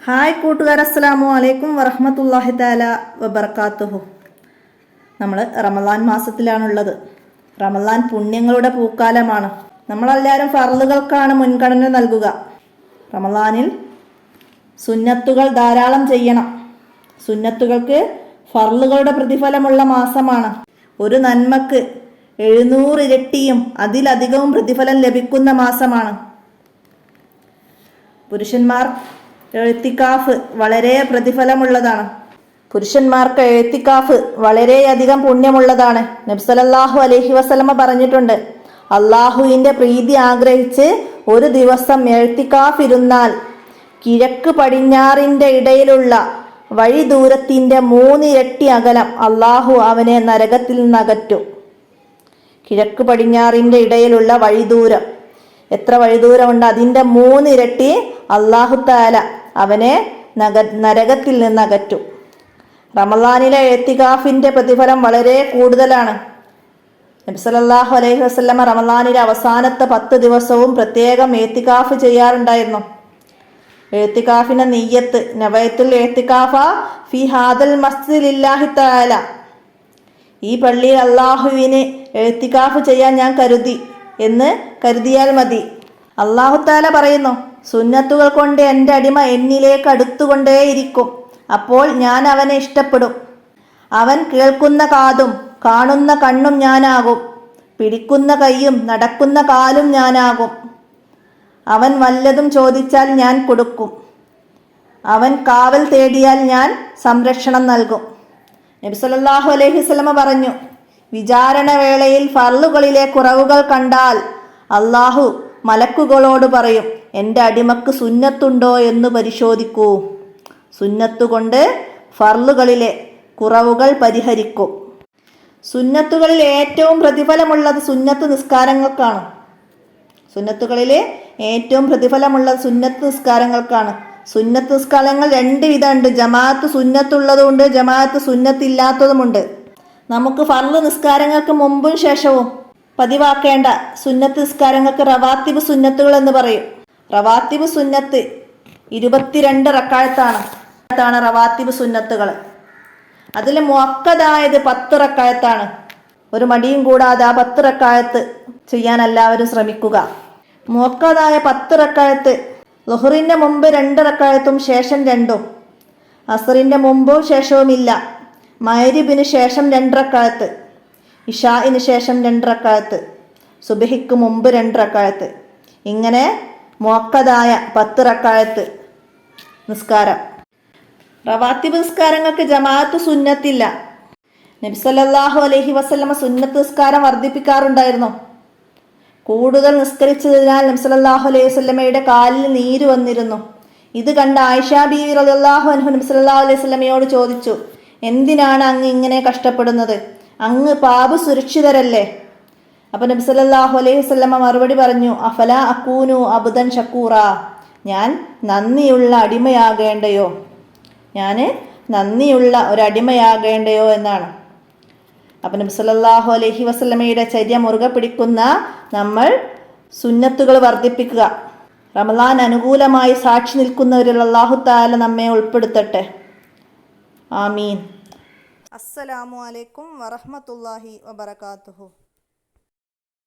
Hi കൂട്ടുകാർ, അസ്സലാമു അലൈക്കും വറഹ്മത്തുള്ളാഹി തആല വബറകാതുഹു. നമ്മൾ റമളാൻ മാസത്തിലാണുള്ളത്. റമളാൻ പുണ്യങ്ങളുടെ പൂക്കാലമാണ്. നമ്മളെല്ലാവരും ഫർളുകൾക്കാണ് മുൻഗണന നൽകുക. റമളാനിൽ സുന്നത്തുകൾ ധാരാളം ചെയ്യണം. സുന്നത്തുകൾക്ക് ഫർളുകളുടെ പ്രതിഫലമുള്ള മാസമാണ്. ഒരു നന്മക്ക് 700 ഇരട്ടിയും അതിലധികവും പ്രതിഫലം ലഭിക്കുന്ന മാസമാണ്. പുരുഷന്മാർ എഴുത്തിക്കാഫ് വളരെ പ്രതിഫലമുള്ളതാണ്. പുരുഷന്മാർക്ക് എഴുത്തിക്കാഫ് വളരെയധികം പുണ്യമുള്ളതാണ്. നബി സല്ലല്ലാഹു അലൈഹി വസല്ലമ പറഞ്ഞിട്ടുണ്ട്, അള്ളാഹുവിൻ്റെ പ്രീതി ആഗ്രഹിച്ച് ഒരു ദിവസം എഴുത്തിക്കാഫ് ഇരുന്നാൽ കിഴക്ക് പടിഞ്ഞാറിൻ്റെ ഇടയിലുള്ള വഴി ദൂരത്തിൻ്റെ 3 ഇരട്ടി അകലം അള്ളാഹു അവനെ നരകത്തിൽ നിന്നകറ്റും. കിഴക്ക് പടിഞ്ഞാറിൻ്റെ ഇടയിലുള്ള വഴിദൂരം, എത്ര വഴിദൂരമുണ്ട്, അതിൻ്റെ 3 ഇരട്ടി അല്ലാഹു തആല അവനെ നരകത്തിൽ നിന്ന് അകറ്റും. റമളാനിലെ എത്തികാഫിൻ്റെ പ്രതിഫലം വളരെ കൂടുതലാണ്. നബി സല്ലല്ലാഹു അലൈഹി വസല്ലമ റമളാനിലെ അവസാനത്തെ 10 ദിവസവും പ്രത്യേകം എത്തികാഫ് ചെയ്യാറുണ്ടായിരുന്നു. എത്തികാഫിന്റെ നിയ്യത്ത്, നവയത്തുൽ എത്തികാഫ ഫി ഹാദൽ മസ്ജിദ് ലില്ലാഹി തആല, ഈ പള്ളിയിൽ അള്ളാഹുവിന് എത്തികാഫ് ചെയ്യാൻ ഞാൻ കരുതി എന്ന് കരുതിയാൽ മതി. അല്ലാഹു തആല പറയുന്നു, സുന്നത്തുകൾ കൊണ്ട് എൻ്റെ അടിമ എന്നിലേക്ക് അടുത്തുകൊണ്ടേയിരിക്കും. അപ്പോൾ ഞാൻ അവനെ ഇഷ്ടപ്പെടും. അവൻ കേൾക്കുന്ന കാതും കാണുന്ന കണ്ണും ഞാനാകും. പിടിക്കുന്ന കൈയും നടക്കുന്ന കാലും ഞാനാകും. അവൻ വല്ലതും ചോദിച്ചാൽ ഞാൻ കൊടുക്കും. അവൻ കാവൽ തേടിയാൽ ഞാൻ സംരക്ഷണം നൽകും. നബി സല്ലല്ലാഹു അലൈഹി വസല്ലമ പറഞ്ഞു, വിചാരണ വേളയിൽ ഫർളുകളിലെ കുറവുകൾ കണ്ടാൽ അള്ളാഹു മലക്കുകളോട് പറയും, എൻ്റെ അടിമക്ക് സുന്നത്തുണ്ടോ എന്ന് പരിശോധിക്കൂ. സുന്നത്തുകൊണ്ട് ഫർളുകളിലെ കുറവുകൾ പരിഹരിക്കും. സുന്നത്തുകളിൽ ഏറ്റവും പ്രതിഫലമുള്ളത് സുന്നത്ത് നിസ്കാരങ്ങൾക്കാണ്. സുന്നത്തുകളിൽ ഏറ്റവും പ്രതിഫലമുള്ളത് സുന്നത്ത് നിസ്കാരങ്ങൾക്കാണ്. സുന്നത്ത് നിസ്കാരങ്ങൾ 2 വിധമുണ്ട്. ജമാഅത്ത് സുന്നത്തുള്ളതുമുണ്ട്, ജമാഅത്ത് സുന്നത്തില്ലാത്തതുമുണ്ട്. നമുക്ക് ഫർള് നിസ്കാരങ്ങൾക്ക് മുമ്പും ശേഷവും പതിവാക്കേണ്ട സുന്നത്ത് നിസ്കാരങ്ങൾക്ക് റവാത്തിബ് സുന്നത്തുകൾ എന്ന് പറയും. റവാത്തിബ് സുന്നത്ത് 22 റക്അത്താണ് റവാത്തിബ് സുന്നത്തുകൾ. അതിൽ മുഅക്കദായത് 10 റക്അത്താണ്. ഒരു മടിയും കൂടാതെ ആ 10 റക്അത്ത് ചെയ്യാൻ എല്ലാവരും ശ്രമിക്കുക. മുഅക്കദായ 10 റക്അത്ത് ളുഹറിന്റെ മുമ്പ് 2 റക്അത്തും ശേഷം 2ഉം, അസ്റിന്റെ മുമ്പും ശേഷവും ഇല്ല. മഗ്രിബിന് ശേഷം 2 റക്അത്ത്, ഇശാഇന് ശേഷം 2 റക്അത്ത്, സുബ്ഹിക്ക് മുമ്പ് 2 റക്അത്ത്. ഇങ്ങനെ മുഅക്കദായ 10 റക്അത്ത് നിസ്കാരം. റവാത്തിബ് നിസ്കാരങ്ങൾക്ക് ജമാഅത്ത് സുന്നത്തില്ല. നബി സല്ലല്ലാഹു അലൈഹി വസല്ലമ സുന്നത്ത് നിസ്കാരം വർദ്ധിപ്പിക്കാറുണ്ടായിരുന്നു. കൂടുതൽ നിസ്കരിച്ചതിനാൽ നബി സല്ലല്ലാഹു അലൈഹി വസല്ലമയുടെ കാലിൽ നീര് വന്നിരുന്നു. ഇത് കണ്ട ആയിഷ ബീവി റളിയല്ലാഹു അൻഹ നബി സല്ലല്ലാഹു അലൈഹി വസല്ലമയോട് ചോദിച്ചു, എന്തിനാണ് അങ്ങ് ഇങ്ങനെ കഷ്ടപ്പെടുന്നത്? അങ്ങ് പാപ സുരക്ഷിതരല്ലേ? അപ്പൊ നബി സല്ലല്ലാഹു അലൈഹി വസല്ലമ മറുപടി പറഞ്ഞു, അഫലാ അകൂനു അബ്ദൻ ഷക്കൂറ, ഞാൻ നന്ദിയുള്ള അടിമയാകേണ്ടയോ? ഞാൻ നന്ദിയുള്ള ഒരു അടിമയാകേണ്ടയോ എന്നാണ്. അപ്പൊ നബി സല്ലല്ലാഹു അലൈഹി വസല്ലമയുടെ ചര്യ മുറുകെ പിടിക്കുന്ന നമ്മൾ സുന്നത്തുകൾ വർദ്ധിപ്പിക്കുക. റമളാൻ അനുകൂലമായി സാക്ഷി നിൽക്കുന്നവരിൽ അല്ലാഹു തആല നമ്മെ ഉൾപ്പെടുത്തട്ടെ. ആമീൻ. അസ്സലാമു അലൈക്കും വറഹ്മത്തുള്ളാഹി വബറകാതുഹു.